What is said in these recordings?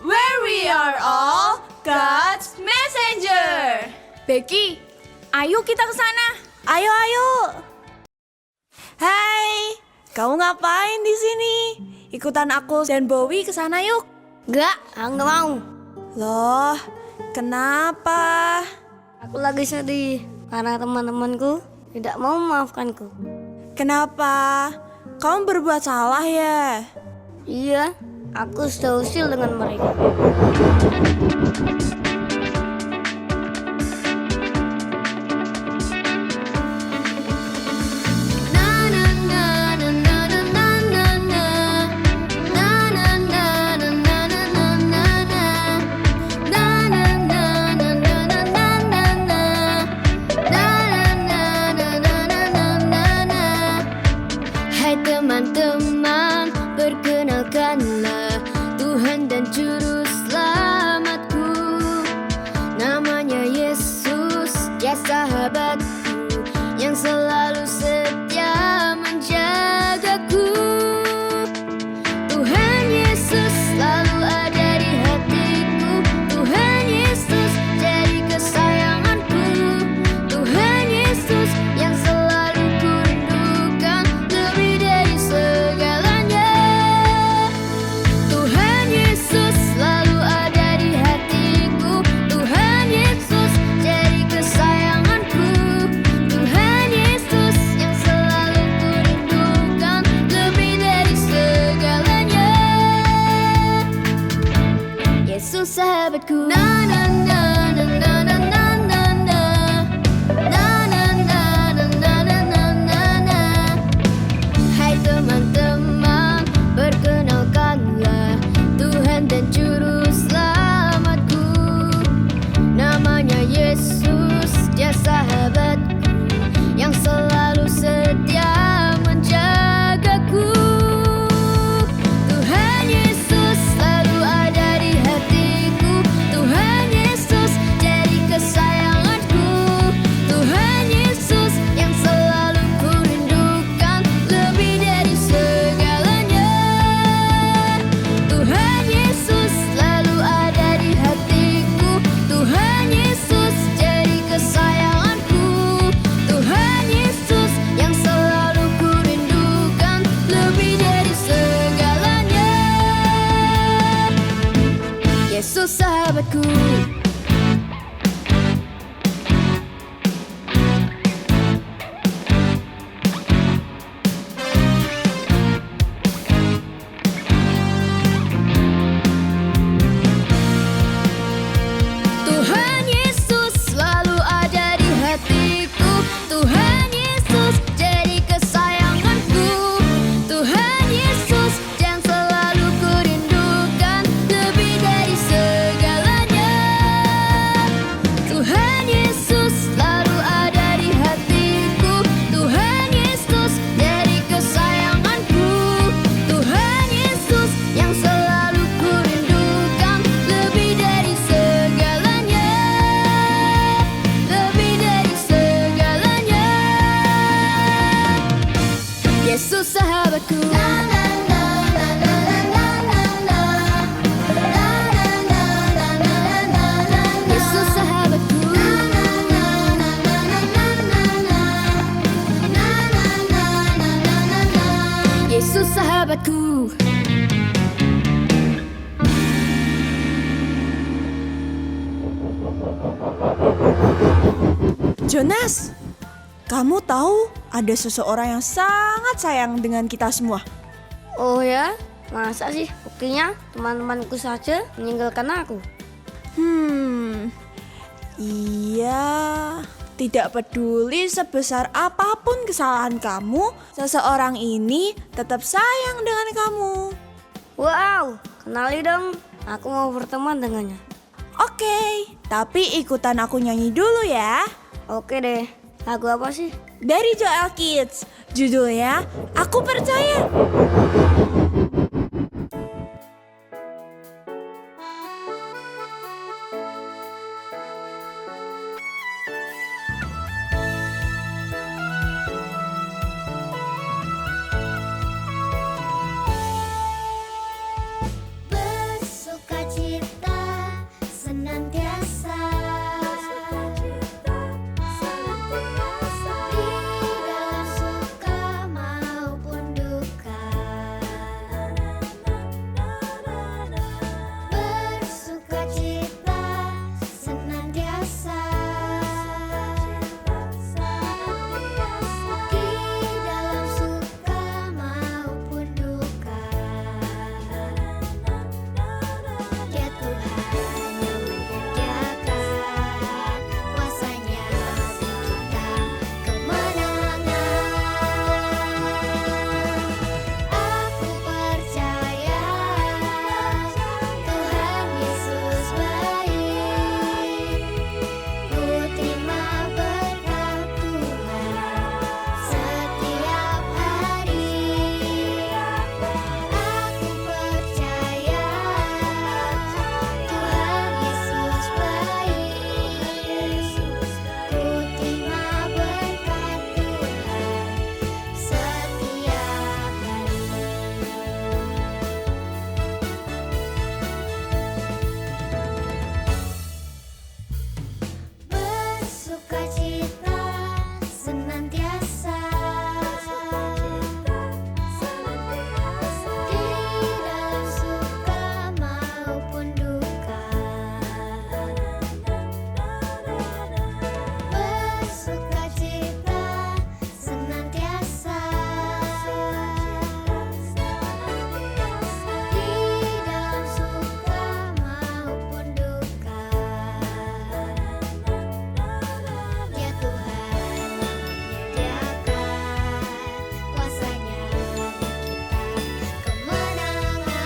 where we are all God's messenger. Becky, ayo kita ke sana. Ayo, ayo. Hai, kamu ngapain di sini? Ikutan aku dan Bowie ke sana yuk. Enggak, aku nggak mau. Loh, kenapa? Aku lagi sedih karena teman-temanku tidak mau memaafkanku. Kenapa? Kamu berbuat salah ya? Iya, aku sudah usil dengan mereka. Hai teman-teman, perkenalkanlah Tuhan dan Juru Selamatku. Namanya Yesus, dia sahabatku yang selalu setia menjagaku. Tuhan Yesus selalu ada di hatiku. Tuhan Yesus jadi kesayanganku. Tuhan Yesus yang selalu kurindukan lebih dari segalanya. Tuhan Yesus selalu ada di hatiku. Tuhan Yesus jadi kesayanganku. Tuhan Yesus yang selalu kurindukan lebih dari segalanya. Yesus sahabatku. Na na na na na na na na na. Na na na na na na na na na. Hai teman-teman, perkenalkanlah Tuhan dan Juru Selamatku. Namanya Yesus, dia sahabatku yang selalu setia menjagaku. Tuhan Yesus selalu ada di hatiku. Tuhan Yesus jadi kesayanganku. Tuhan Yesus yang selalu kurindukan lebih dari segalanya. Tuhan Yesus selalu ada di hatiku. Tuhan Yesus jadi kesayanganku. Tuhan Yesus yang selalu kurindukan lebih dari segalanya. Yesus sahabatku. Tuhan Yesus selalu ada di hatiku. Tuhan Yesus jadi kesayanganku. Tuhan Yesus yang selalu kurindukan lebih dari segalanya. Tuhan Yesus selalu ada di hatiku. Tuhan Yesus jadi kesayanganku. Tuhan Yesus yang selalu kurindukan lebih dari segalanya. Lebih dari segalanya. Yesus sahabatku. Yesus sahabatku. Yesus sahabatku. Jonas, kamu tahu ada seseorang yang sangat sayang dengan kita semua. Oh ya? Masa sih? Buktinya teman-temanku saja meninggalkan aku. Iya, tidak peduli sebesar apapun kesalahan kamu, seseorang ini tetap sayang dengan kamu. Wow, kenali dong. Aku mau berteman dengannya. Oke, tapi ikutan aku nyanyi dulu ya. Oke deh. Lagu apa sih? Dari Joel Kids, judulnya Aku Percaya. bersukacita senantiasa. Di dalam suka maupun duka, bersukacita senantiasa. Di dalam suka maupun duka, ya Tuhan menyediakan kuasa-Nya kita kemenangan.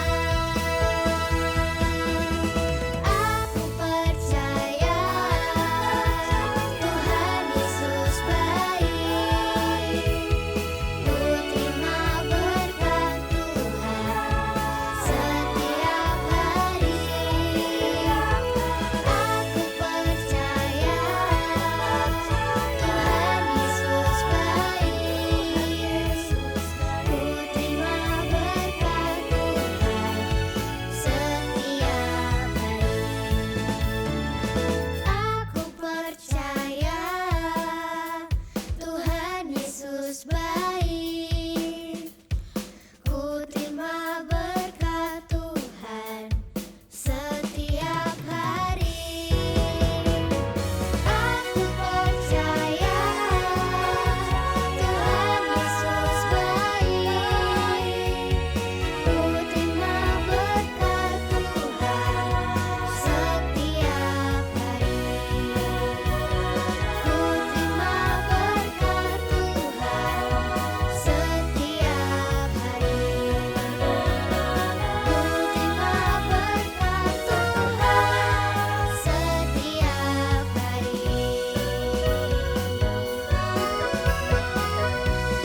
Aku percaya Tuhan Yesus baik. Ku terima berkat Tuhan setiap hari. Aku percaya Tuhan Yesus baik. Ku terima berkat Tuhan setiap hari. Aku percaya Tuhan Yesus baik. Ku terima berkat Tuhan setiap hari. Aku percaya Tuhan Yesus baik. Ku terima berkat Tuhan setiap hari. Ku terima berkat Tuhan setiap hari. Ku terima berkat Tuhan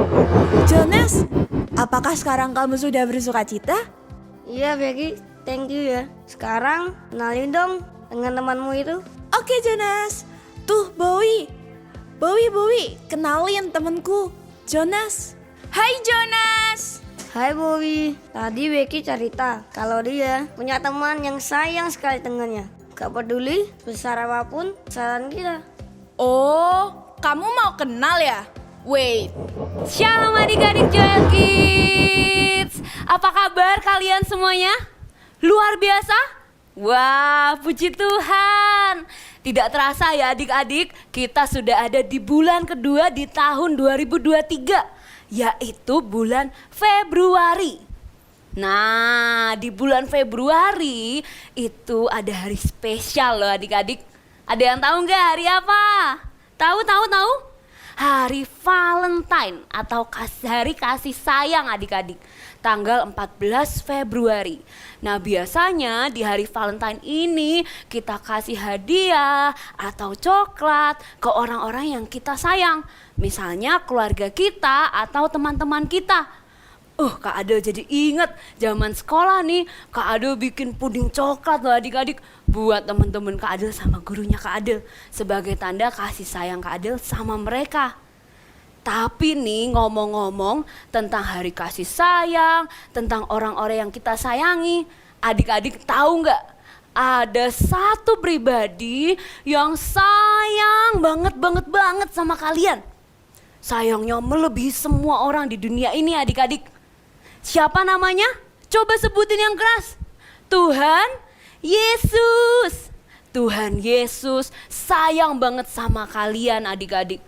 setiap Jonas, apakah sekarang kamu sudah bersukacita? Iya Becky, thank you ya. Sekarang kenalin dong dengan temanmu itu. Oke Jonas. Tuh Bowie. Bowie, kenalin temanku, Jonas. Hai Jonas. Hai Bowie, tadi Becky cerita kalau dia punya teman yang sayang sekali dengannya. Gak peduli besar apapun saran kita. Oh, kamu mau kenal ya? Wait. Shalom adik-adik Joel Kids. Apa kabar kalian semuanya? Luar biasa? Wah, puji Tuhan. Tidak terasa ya adik-adik, kita sudah ada di bulan kedua di tahun 2023, yaitu bulan Februari. Nah, di bulan Februari itu ada hari spesial loh adik-adik. Ada yang tahu nggak hari apa? Tahu? Hari Valentine atau hari kasih sayang adik-adik, tanggal 14 Februari. Nah biasanya di hari Valentine ini kita kasih hadiah atau coklat ke orang-orang yang kita sayang. Misalnya keluarga kita atau teman-teman kita. Kak Adel jadi inget zaman sekolah nih, Kak Adel bikin puding coklat loh adik-adik buat temen-temen Kak Adel sama gurunya Kak Adel sebagai tanda kasih sayang Kak Adel sama mereka. Tapi nih ngomong-ngomong tentang hari kasih sayang, tentang orang-orang yang kita sayangi, adik-adik tahu nggak? Ada satu pribadi yang sayang banget sama kalian. Sayangnya melebihi semua orang di dunia ini adik-adik. Siapa namanya? Coba sebutin yang keras. Tuhan Yesus. Tuhan Yesus sayang banget sama kalian adik-adik.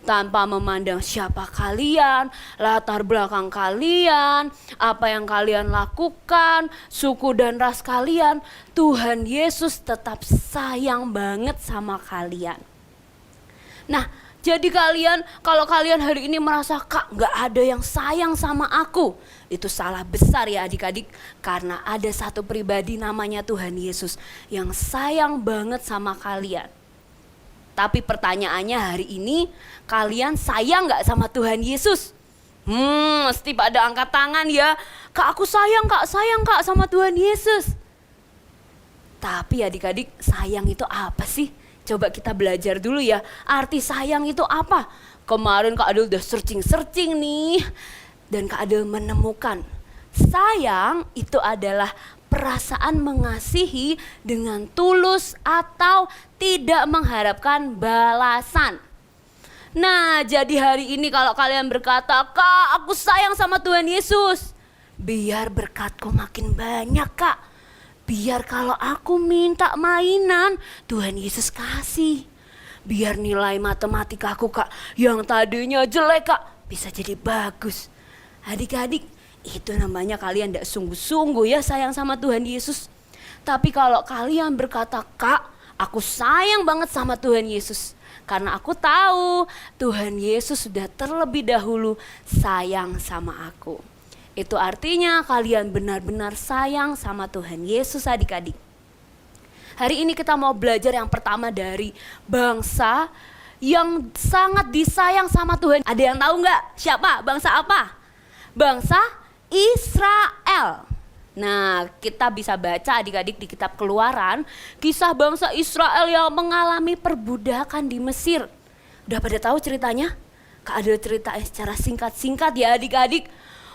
Tanpa memandang siapa kalian, latar belakang kalian, apa yang kalian lakukan, suku dan ras kalian, Tuhan Yesus tetap sayang banget sama kalian. Nah, jadi kalau kalian hari ini merasa, Kak gak ada yang sayang sama aku, itu salah besar ya adik-adik. Karena ada satu pribadi namanya Tuhan Yesus yang sayang banget sama kalian. Tapi pertanyaannya hari ini, kalian sayang gak sama Tuhan Yesus? Mesti pada angkat tangan ya. Kak aku sayang kak sama Tuhan Yesus. Tapi adik-adik, sayang itu apa sih? Coba kita belajar dulu ya, arti sayang itu apa? Kemarin Kak Adel udah searching nih. Dan Kak Adel menemukan sayang itu adalah perasaan mengasihi dengan tulus atau tidak mengharapkan balasan. Nah, jadi hari ini kalau kalian berkata, "Kak, aku sayang sama Tuhan Yesus." Biar berkatku makin banyak, Kak. Biar kalau aku minta mainan, Tuhan Yesus kasih. Biar nilai matematikaku, Kak, yang tadinya jelek, Kak, bisa jadi bagus. Adik-adik, itu namanya kalian tidak sungguh-sungguh ya sayang sama Tuhan Yesus. Tapi kalau kalian berkata, "Kak, aku sayang banget sama Tuhan Yesus." Karena aku tahu Tuhan Yesus sudah terlebih dahulu sayang sama aku. Itu artinya kalian benar-benar sayang sama Tuhan Yesus, adik-adik. Hari ini kita mau belajar yang pertama dari bangsa yang sangat disayang sama Tuhan. Ada yang tahu nggak siapa? Bangsa apa? Bangsa Israel. Nah, kita bisa baca adik-adik di kitab Keluaran, kisah bangsa Israel yang mengalami perbudakan di Mesir. Udah pada tahu ceritanya? Kak ada cerita secara singkat-singkat ya adik-adik.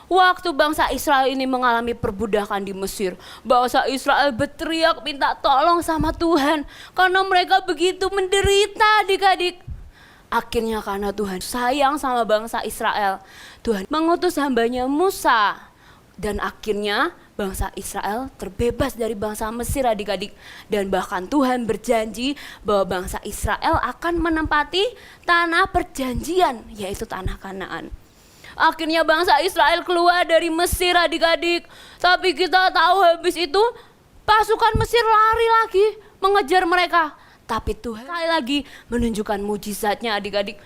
Waktu bangsa Israel ini mengalami perbudakan di Mesir, bangsa Israel berteriak minta tolong sama Tuhan karena mereka begitu menderita adik-adik. Akhirnya karena Tuhan sayang sama bangsa Israel, Tuhan mengutus hambanya Musa. Dan akhirnya bangsa Israel terbebas dari bangsa Mesir adik-adik. Dan bahkan Tuhan berjanji bahwa bangsa Israel akan menempati tanah perjanjian, yaitu tanah Kanaan. Akhirnya bangsa Israel keluar dari Mesir adik-adik. Tapi kita tahu habis itu pasukan Mesir lari lagi mengejar mereka. Tapi Tuhan sekali lagi menunjukkan mujizatnya adik-adik.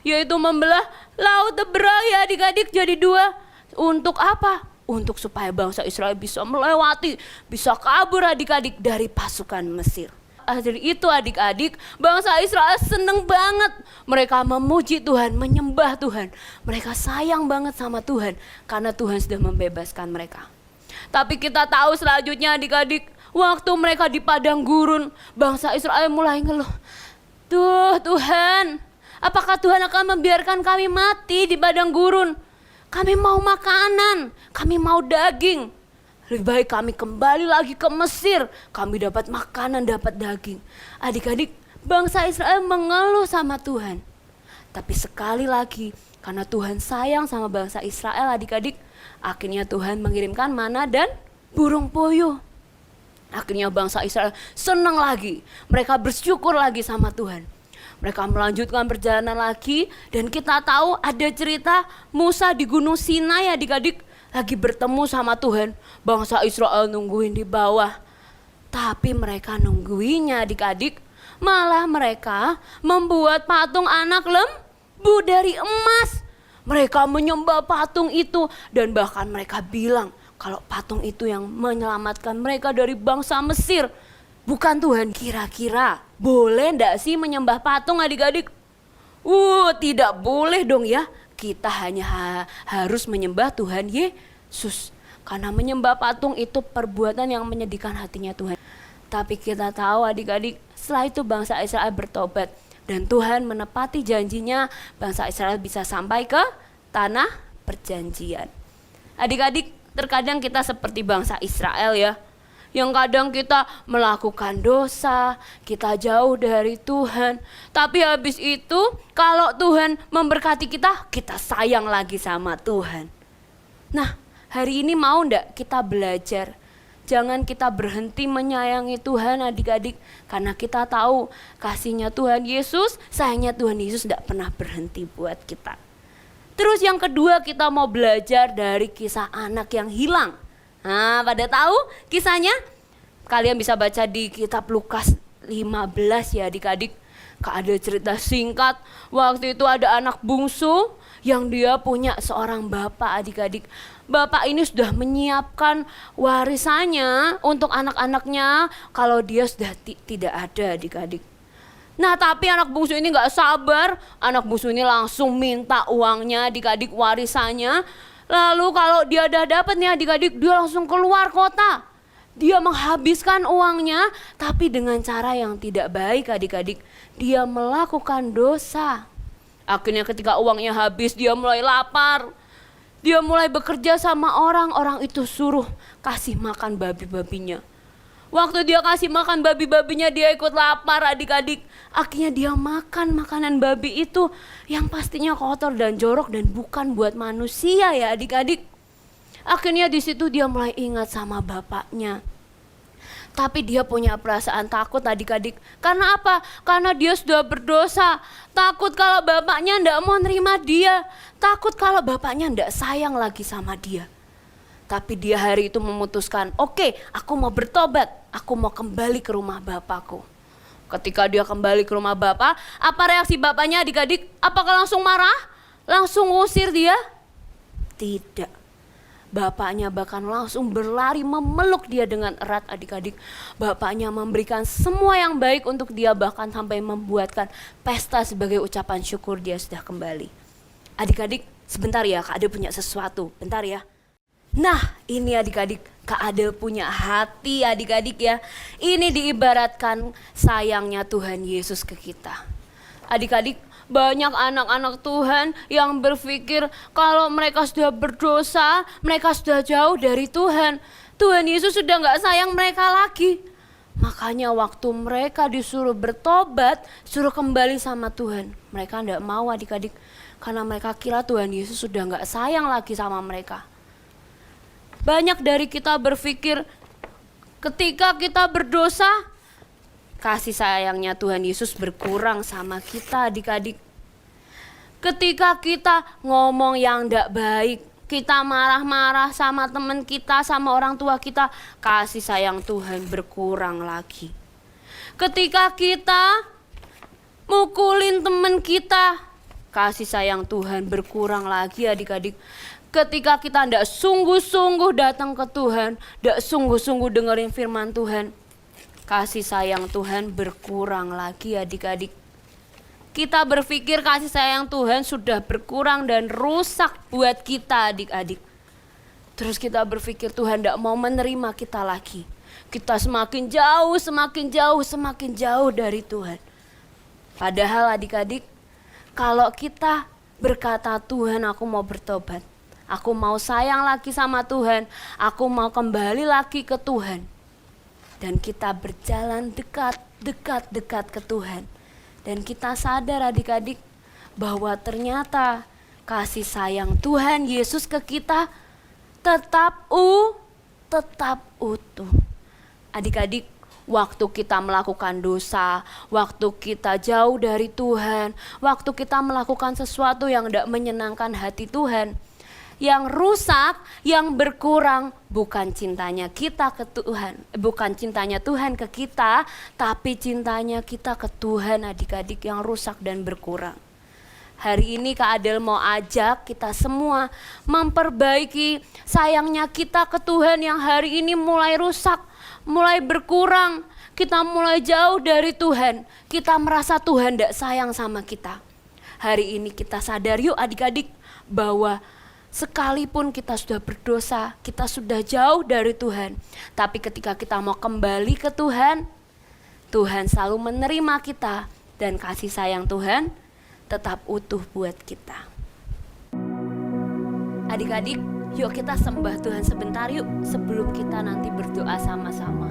Yaitu membelah laut Teberau ya adik-adik jadi dua. Untuk apa? Untuk supaya bangsa Israel bisa melewati, bisa kabur adik-adik dari pasukan Mesir. Dari itu adik-adik, bangsa Israel seneng banget. Mereka memuji Tuhan, menyembah Tuhan. Mereka sayang banget sama Tuhan karena Tuhan sudah membebaskan mereka. Tapi kita tahu selanjutnya adik-adik, waktu mereka di padang gurun, bangsa Israel mulai ngeluh. Tuhan, apakah Tuhan akan membiarkan kami mati di padang gurun? Kami mau makanan, kami mau daging. Lebih baik kami kembali lagi ke Mesir. Kami dapat makanan, dapat daging. Adik-adik, bangsa Israel mengeluh sama Tuhan. Tapi sekali lagi, karena Tuhan sayang sama bangsa Israel adik-adik, akhirnya Tuhan mengirimkan mana dan burung puyuh. Akhirnya bangsa Israel senang lagi. Mereka bersyukur lagi sama Tuhan. Mereka melanjutkan perjalanan lagi dan kita tahu ada cerita Musa di Gunung Sinai adik-adik lagi bertemu sama Tuhan. Bangsa Israel nungguin di bawah. Tapi mereka nungguinnya adik-adik malah mereka membuat patung anak lembu dari emas. Mereka menyembah patung itu dan bahkan mereka bilang kalau patung itu yang menyelamatkan mereka dari bangsa Mesir. Bukan Tuhan. Kira-kira boleh ndak sih menyembah patung adik-adik? Tidak boleh dong ya. Kita hanya harus menyembah Tuhan Yesus. Karena menyembah patung itu perbuatan yang menyedihkan hatinya Tuhan. Tapi kita tahu adik-adik, setelah itu bangsa Israel bertobat. Dan Tuhan menepati janjinya, bangsa Israel bisa sampai ke tanah perjanjian. Adik-adik, terkadang kita seperti bangsa Israel ya. Yang kadang kita melakukan dosa, kita jauh dari Tuhan. Tapi habis itu kalau Tuhan memberkati kita, kita sayang lagi sama Tuhan. Nah, hari ini mau ndak kita belajar? Jangan kita berhenti menyayangi Tuhan adik-adik. Karena kita tahu kasihnya Tuhan Yesus, sayangnya Tuhan Yesus ndak pernah berhenti buat kita. Terus yang kedua kita mau belajar dari kisah anak yang hilang. Nah, pada tahu kisahnya? Kalian bisa baca di kitab Lukas 15 ya adik-adik. Ada cerita singkat, waktu itu ada anak bungsu yang dia punya seorang bapak adik-adik. Bapak ini sudah menyiapkan warisannya untuk anak-anaknya kalau dia sudah tidak ada adik-adik. Nah tapi anak bungsu ini gak sabar, anak bungsu ini langsung minta uangnya adik-adik warisannya. Lalu kalau dia udah dapat nih adik-adik, dia langsung keluar kota. Dia menghabiskan uangnya tapi dengan cara yang tidak baik adik-adik. Dia melakukan dosa. Akhirnya ketika uangnya habis dia mulai lapar. Dia mulai bekerja sama orang itu suruh kasih makan babi-babinya. Waktu dia kasih makan babi-babinya, dia ikut lapar adik-adik. Akhirnya dia makan makanan babi itu yang pastinya kotor dan jorok dan bukan buat manusia ya adik-adik. Akhirnya di situ dia mulai ingat sama bapaknya. Tapi dia punya perasaan takut adik-adik. Karena apa? Karena dia sudah berdosa. Takut kalau bapaknya tidak mau nerima dia. Takut kalau bapaknya tidak sayang lagi sama dia. Tapi dia hari itu memutuskan, oke, aku mau bertobat. Aku mau kembali ke rumah bapakku. Ketika dia kembali ke rumah bapak, apa reaksi bapaknya adik-adik? Apakah langsung marah? Langsung ngusir dia? Tidak. Bapaknya bahkan langsung berlari memeluk dia dengan erat adik-adik. Bapaknya memberikan semua yang baik untuk dia, bahkan sampai membuatkan pesta sebagai ucapan syukur dia sudah kembali. Adik-adik, sebentar ya, Kak Adel punya sesuatu. Bentar ya. Nah, ini adik-adik, Kak Adel punya hati adik-adik ya. Ini diibaratkan sayangnya Tuhan Yesus ke kita. Adik-adik, banyak anak-anak Tuhan yang berpikir kalau mereka sudah berdosa, mereka sudah jauh dari Tuhan. Tuhan Yesus sudah gak sayang mereka lagi. Makanya waktu mereka disuruh bertobat, suruh kembali sama Tuhan, mereka gak mau adik-adik. Karena mereka kira Tuhan Yesus sudah gak sayang lagi sama mereka. Banyak dari kita berpikir ketika kita berdosa, kasih sayangnya Tuhan Yesus berkurang sama kita adik-adik. Ketika kita ngomong yang tidak baik, kita marah-marah sama teman kita, sama orang tua kita, kasih sayang Tuhan berkurang lagi. Ketika kita mukulin teman kita, kasih sayang Tuhan berkurang lagi adik-adik. Ketika kita tidak sungguh-sungguh datang ke Tuhan, tidak sungguh-sungguh dengerin firman Tuhan, kasih sayang Tuhan berkurang lagi adik-adik. Kita berpikir kasih sayang Tuhan sudah berkurang dan rusak buat kita adik-adik. Terus kita berpikir Tuhan tidak mau menerima kita lagi. Kita semakin jauh, semakin jauh, semakin jauh dari Tuhan. Padahal adik-adik, kalau kita berkata Tuhan aku mau bertobat, aku mau sayang lagi sama Tuhan, aku mau kembali lagi ke Tuhan. Dan kita berjalan dekat ke Tuhan. Dan kita sadar adik-adik bahwa ternyata kasih sayang Tuhan Yesus ke kita tetap utuh. Adik-adik, waktu kita melakukan dosa, waktu kita jauh dari Tuhan, waktu kita melakukan sesuatu yang tidak menyenangkan hati Tuhan, yang rusak, yang berkurang bukan cintanya kita ke Tuhan, bukan cintanya Tuhan ke kita, tapi cintanya kita ke Tuhan adik-adik yang rusak dan berkurang. Hari ini Kak Adel mau ajak kita semua memperbaiki sayangnya kita ke Tuhan yang hari ini mulai rusak, mulai berkurang. Kita mulai jauh dari Tuhan, kita merasa Tuhan tidak sayang sama kita. Hari ini kita sadar yuk adik-adik bahwa sekalipun kita sudah berdosa, kita sudah jauh dari Tuhan, tapi ketika kita mau kembali ke Tuhan, Tuhan selalu menerima kita dan kasih sayang Tuhan tetap utuh buat kita. Adik-adik, yuk kita sembah Tuhan sebentar yuk sebelum kita nanti berdoa sama-sama.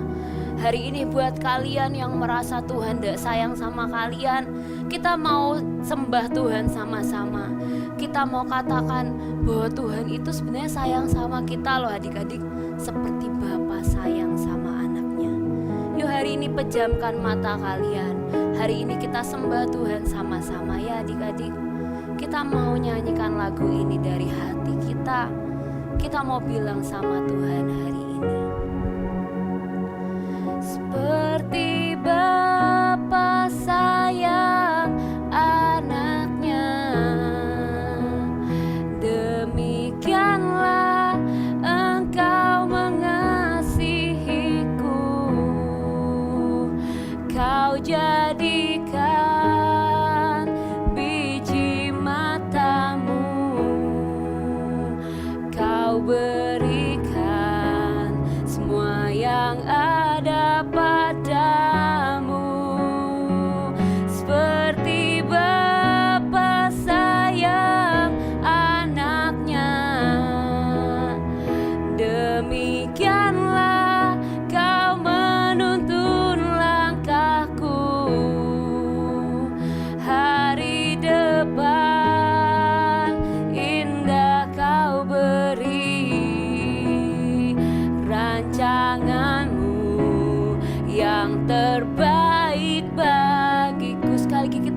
Hari ini buat kalian yang merasa Tuhan tidak sayang sama kalian, kita mau sembah Tuhan sama-sama. Kita mau katakan bahwa Tuhan itu sebenarnya sayang sama kita loh adik-adik, seperti Bapa sayang sama anaknya. Yuk hari ini pejamkan mata kalian. Hari ini kita sembah Tuhan sama-sama ya adik-adik. Kita mau nyanyikan lagu ini dari hati kita. Kita mau bilang sama Tuhan hari ini. Seperti Bapa sayang anaknya, demikianlah Engkau mengasihiku. Kau jadikan biji matamu, Kau berikan semua yang ada padamu. Seperti Bapa sayang anaknya,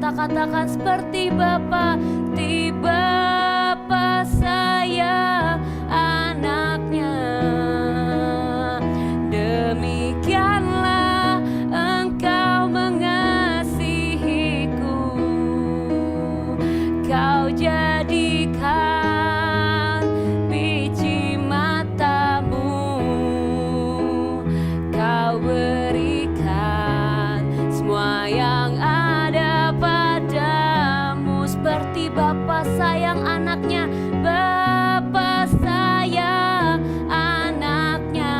kita katakan seperti Bapa, seperti Bapa sayang anaknya. Demikianlah Engkau mengasihiku. Kau jadikan biji matamu, Kau berikan semua yang ada padamu. Seperti Bapa sayang anaknya, Bapa sayang anaknya.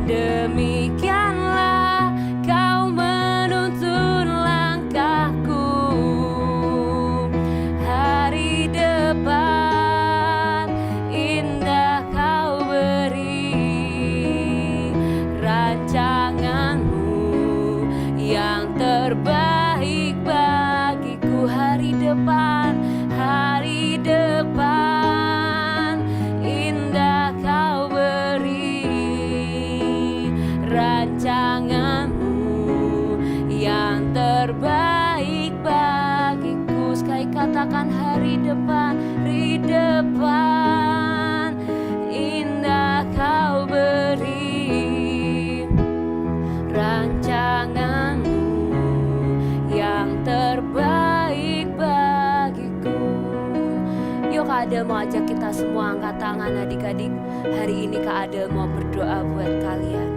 Demikianlah Kau menuntun langkahku. Hari depan indah Kau beri, rancanganmu yang terbaik bagiku. Hari depan indah Kau beri, rancanganmu yang terbaik bagiku. Sekali katakan hari depan indah Kau beri, rancanganmu yang terbaik bagiku. Yuk Kak Adel mau ajak kita semua angkat tangan adik-adik. Hari ini Kak Adel mau berdoa buat kalian.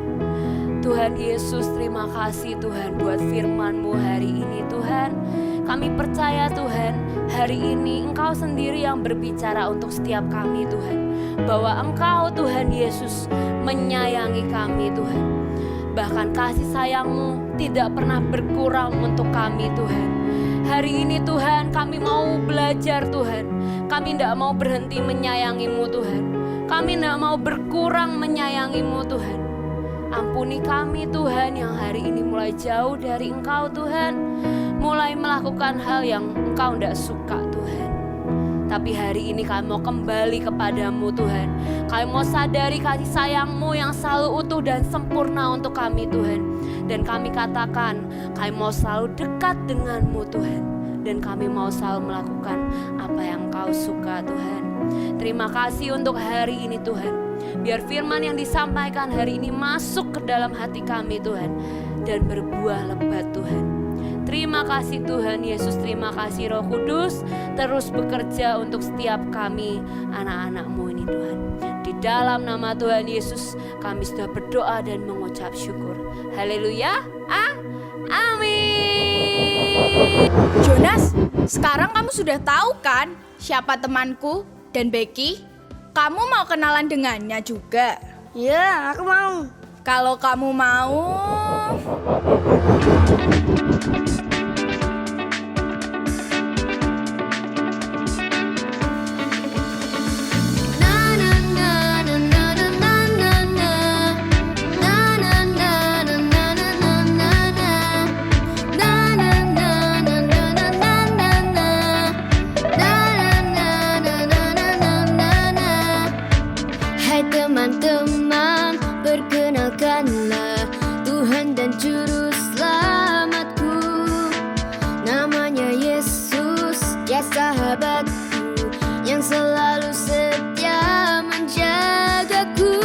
Tuhan Yesus, terima kasih Tuhan buat firman-Mu hari ini Tuhan. Kami percaya Tuhan, hari ini Engkau sendiri yang berbicara untuk setiap kami Tuhan. Bahwa Engkau Tuhan Yesus menyayangi kami Tuhan. Bahkan kasih sayang-Mu tidak pernah berkurang untuk kami Tuhan. Hari ini Tuhan kami mau belajar Tuhan. Kami tidak mau berhenti menyayangi-Mu Tuhan. Kami tidak mau berkurang menyayangi-Mu Tuhan. Ampuni kami Tuhan yang hari ini mulai jauh dari Engkau Tuhan. Mulai melakukan hal yang Engkau tidak suka Tuhan. Tapi hari ini kami mau kembali kepadamu Tuhan. Kami mau sadari kasih sayang-Mu yang selalu utuh dan sempurna untuk kami Tuhan. Dan kami katakan kami mau selalu dekat dengan-Mu Tuhan. Dan kami mau selalu melakukan apa yang Engkau suka Tuhan. Terima kasih untuk hari ini Tuhan. Biar firman yang disampaikan hari ini masuk ke dalam hati kami Tuhan. Dan berbuah lebat Tuhan. Terima kasih Tuhan Yesus, terima kasih Roh Kudus. Terus bekerja untuk setiap kami anak-anak-Mu ini Tuhan. Di dalam nama Tuhan Yesus kami sudah berdoa dan mengucap syukur. Haleluya, amin. Jonas, sekarang kamu sudah tahu kan siapa temanku dan Becky? Kamu mau kenalan dengannya juga? Ya, aku mau. Kalau kamu mau... Hai teman-teman, perkenalkanlah Tuhan dan Juru Selamatku. Namanya Yesus, ya sahabatku, yang selalu setia menjagaku.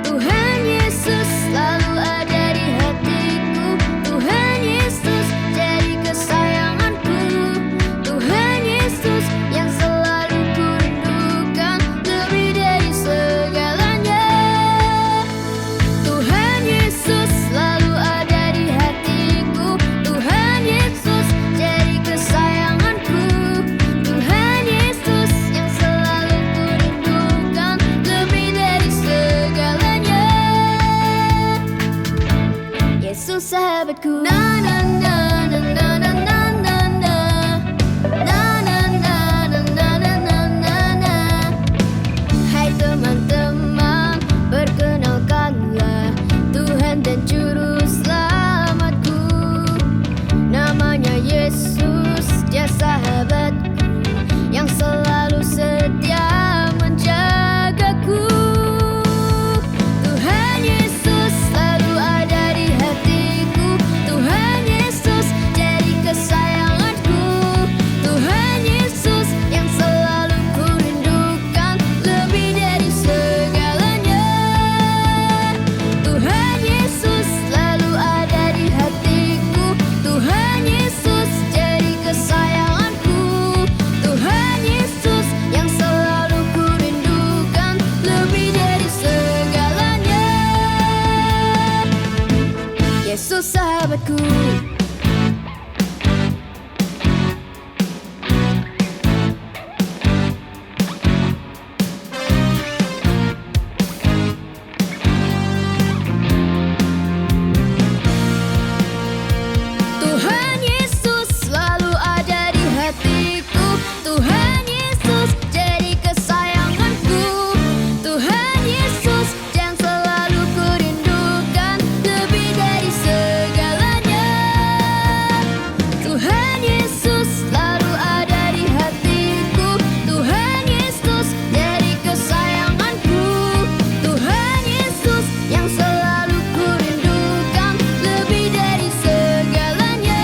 Tuhan Yesus selalu ada di hatiku. Tuhan Yesus jadi kesayanganku. Tuhan Yesus yang selalu kurindukan lebih dari segalanya. Tuhan Yesus selalu ada di hatiku. Tuhan Yesus jadi kesayanganku. Tuhan Yesus yang selalu kurindukan lebih dari segalanya. Yesus sahabatku. Na na na na na na na na na. Na na na na na na na na na. Hai teman-teman, perkenalkanlah Tuhan dan Juru Selamatku. Namanya Yesus, dia sahabatku, yang selalu setia menjagaku. Tuhan Yesus selalu ada di hatiku. Tuhan Yesus sahabatku. Tuhan Yesus selalu ada di hatiku. Tuhan Yesus jadi kesayanganku. Tuhan Yesus yang selalu ku rindukan lebih dari segalanya. Tuhan Yesus selalu ada di hatiku. Tuhan Yesus jadi kesayanganku. Tuhan Yesus yang selalu ku rindukan lebih dari segalanya.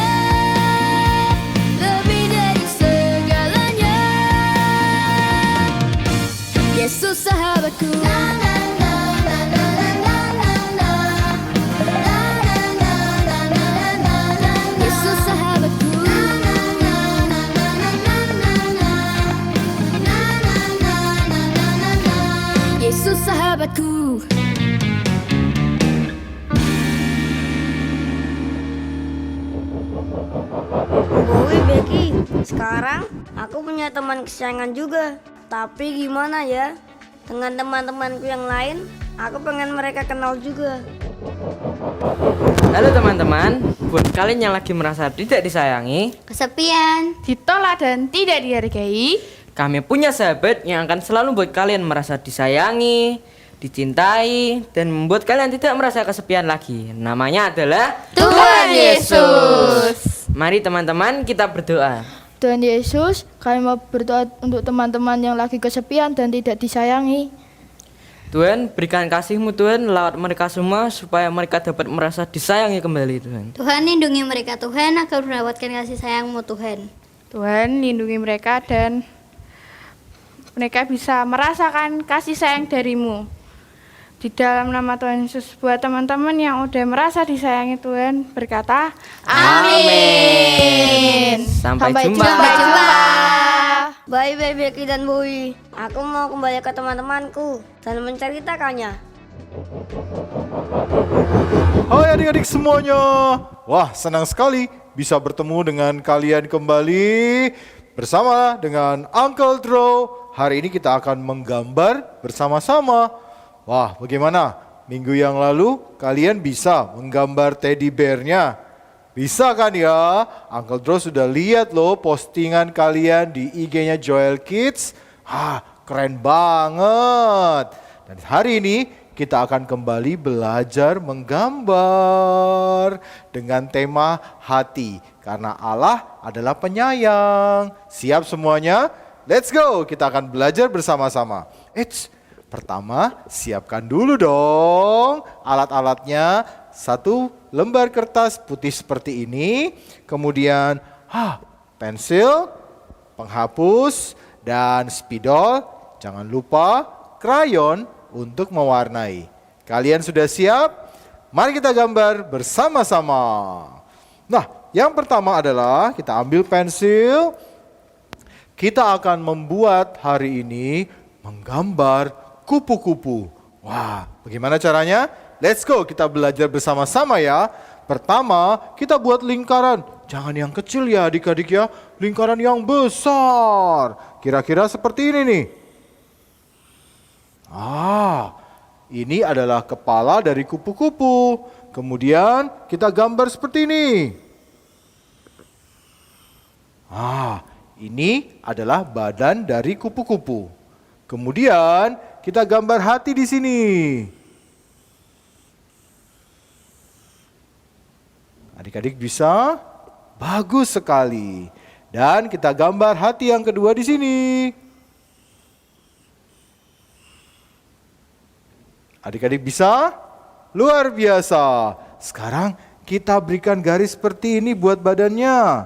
Lebih dari segalanya. Yesus sahabatku. Yesus sahabatku. Yesus sahabatku. Bowie, Becky, sekarang aku punya teman kesayangan juga. Tapi gimana ya? Dengan teman-temanku yang lain, aku pengen mereka kenal juga. Halo teman-teman, buat kalian yang lagi merasa tidak disayangi, Kesepian. Ditolak dan tidak dihargai. kami punya sahabat yang akan selalu membuat kalian merasa disayangi, dicintai, dan membuat kalian tidak merasa kesepian lagi. Namanya adalah Tuhan Yesus. Mari teman-teman kita berdoa. Tuhan Yesus, kami mau berdoa untuk teman-teman yang lagi kesepian dan tidak disayangi. Tuhan, berikan kasih-Mu Tuhan lewat mereka semua supaya mereka dapat merasa disayangi kembali Tuhan. Tuhan lindungi mereka Tuhan agar mendapatkan kasih sayang-Mu Tuhan. Tuhan, lindungi mereka dan mereka bisa merasakan kasih sayang dari-Mu. Di dalam nama Tuhan Yesus, buat teman-teman yang udah merasa disayangi Tuhan, berkata, Amin. Sampai jumpa. Bye-bye Becky dan Bowie. Aku mau kembali ke teman-temanku dan menceritakannya. Hai adik-adik semuanya. Wah, senang sekali bisa bertemu dengan kalian kembali bersama dengan Uncle Drew. Hari ini kita akan menggambar bersama-sama. Wah, bagaimana? Minggu yang lalu kalian bisa menggambar teddy bear-nya? Bisa kan ya? Uncle Drew sudah lihat loh postingan kalian di IG-nya Joel Kids. Keren banget. Dan hari ini kita akan kembali belajar menggambar dengan tema hati. Karena Allah adalah penyayang. Siap semuanya? Let's go, kita akan belajar bersama-sama. Pertama, siapkan dulu dong alat-alatnya. Satu lembar kertas putih seperti ini. Kemudian pensil, penghapus, dan spidol. Jangan lupa krayon untuk mewarnai. Kalian sudah siap? Mari kita gambar bersama-sama. Nah, yang pertama adalah kita ambil pensil. Kita akan membuat hari ini menggambar kupu-kupu. Wah, bagaimana caranya? Let's go, kita belajar bersama-sama ya. Pertama, kita buat lingkaran. Jangan yang kecil ya adik-adik ya. Lingkaran yang besar. Kira-kira seperti ini nih. Ini adalah kepala dari kupu-kupu. Kemudian kita gambar seperti ini. Ini adalah badan dari kupu-kupu. Kemudian kita gambar hati di sini. Adik-adik bisa? Bagus sekali. Dan kita gambar hati yang kedua di sini. Adik-adik bisa? Luar biasa. Sekarang kita berikan garis seperti ini buat badannya.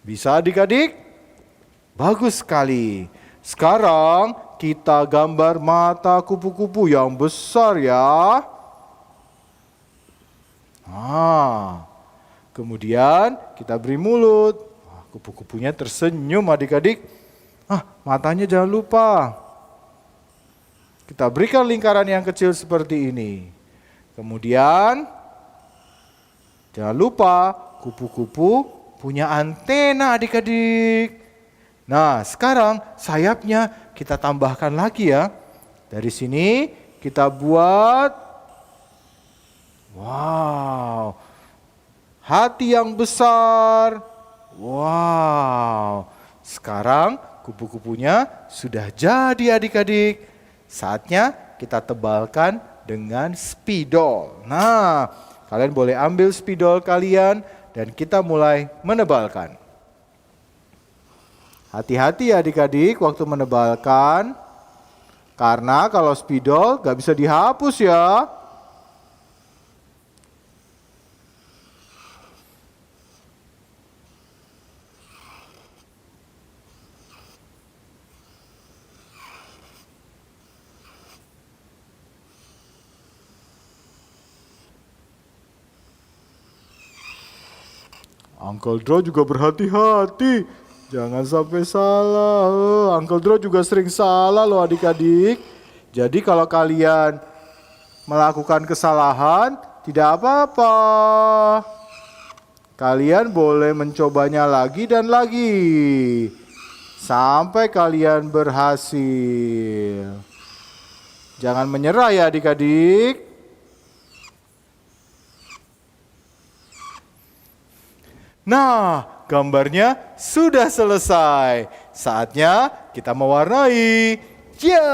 Bisa adik-adik? Bagus sekali. Sekarang kita gambar mata kupu-kupu yang besar ya. Kemudian kita beri mulut. Kupu-kupunya tersenyum adik-adik. Matanya jangan lupa. Kita berikan lingkaran yang kecil seperti ini. Kemudian, jangan lupa kupu-kupu punya antena adik-adik. Nah, sekarang sayapnya kita tambahkan lagi ya. Dari sini kita buat, wow, hati yang besar. Wow, sekarang kupu-kupunya sudah jadi adik-adik. Saatnya kita tebalkan dengan spidol. Nah, kalian boleh ambil spidol kalian dan kita mulai menebalkan. Hati-hati ya adik-adik waktu menebalkan. Karena kalau spidol gak bisa dihapus ya. Uncle Draw juga berhati-hati. Jangan sampai salah. Uncle Draw juga sering salah loh adik-adik. Jadi kalau kalian melakukan kesalahan, tidak apa-apa. Kalian boleh mencobanya lagi dan lagi. Sampai kalian berhasil. Jangan menyerah ya adik-adik. Nah, gambarnya sudah selesai. Saatnya kita mewarnai. Ya.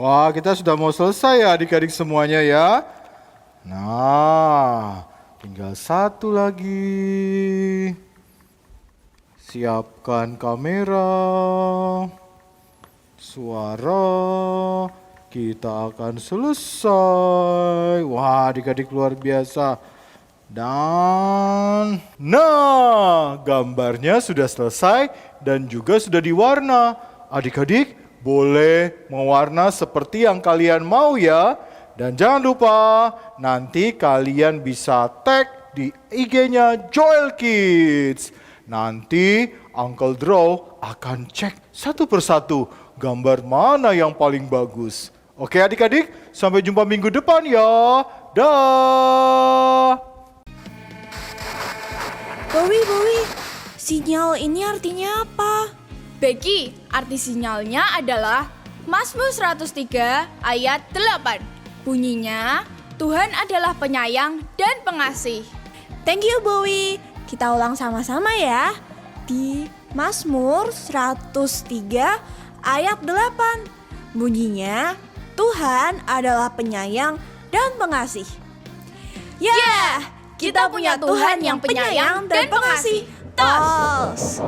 Wah, kita sudah mau selesai ya adik-adik semuanya ya. Nah, tinggal satu lagi. Siapkan kamera, suara, kita akan selesai. Wah, adik-adik luar biasa. Dan, nah, gambarnya sudah selesai dan juga sudah diwarna. Adik-adik, boleh mewarna seperti yang kalian mau ya. Dan jangan lupa nanti kalian bisa tag di IG-nya Joel Kids. Nanti Uncle Draw akan cek satu persatu gambar mana yang paling bagus. Oke adik-adik, sampai jumpa minggu depan ya. Dah. Bowie, sinyal ini artinya apa? Becky, arti sinyalnya adalah Mazmur 103 ayat 8. Bunyinya, Tuhan adalah penyayang dan pengasih. Thank you Bowie. Kita ulang sama-sama ya. Di Mazmur 103 ayat 8. Bunyinya, Tuhan adalah penyayang dan pengasih. Ya, kita punya Tuhan yang penyayang dan pengasih. Tos!